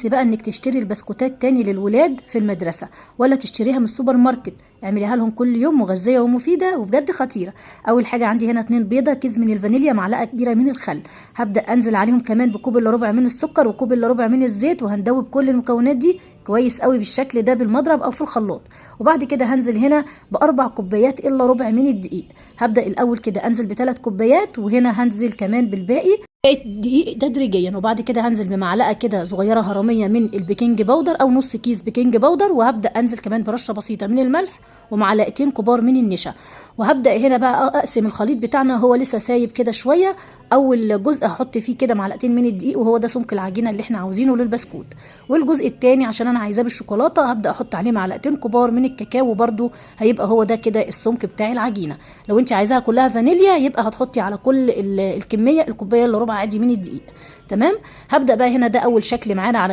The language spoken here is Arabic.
بقى انك تشتري البسكوتات تاني للولاد في المدرسه ولا تشتريها من السوبر ماركت. اعمليها لهم كل يوم، مغذيه ومفيده وبجد خطيره. اول حاجه عندي هنا 2 بيضه، كيس من الفانيليا، معلقه كبيره من الخل. هبدا انزل عليهم كمان بكوب الا ربع من السكر وكوب الا ربع من الزيت، وهندوب كل المكونات دي كويس قوي بالشكل ده بالمضرب او في الخلاط. وبعد كده هنزل هنا ب4 كوبايات الا ربع من الدقيق. هبدا الاول كده انزل ب3 كوبايات، وهنا هنزل كمان بالباقي دقيق تدريجيا. وبعد كده هنزل بمعلقه كده صغيره هرميه من البيكنج باودر او نص كيس بيكنج باودر، وهبدا انزل كمان برشه بسيطه من الملح ومعلقتين كبار من النشا. وهبدا هنا بقى اقسم الخليط بتاعنا، هو لسه سايب كده شويه. اول جزء هحط فيه كده معلقتين من الدقيق وهو ده سمك العجينه اللي احنا عاوزينه للبسكوت. والجزء الثاني عشان انا عايزاه بالشوكولاته هبدا احط عليه معلقتين كبار من الكاكاو، برده هيبقى هو ده كده السمك بتاع العجينه. لو انت عايزاها كلها فانيليا يبقى هتحطي على كل الكميه الكوبايه الا ربع عادي من الدقيق. تمام. هبدا بقى هنا ده اول شكل معانا على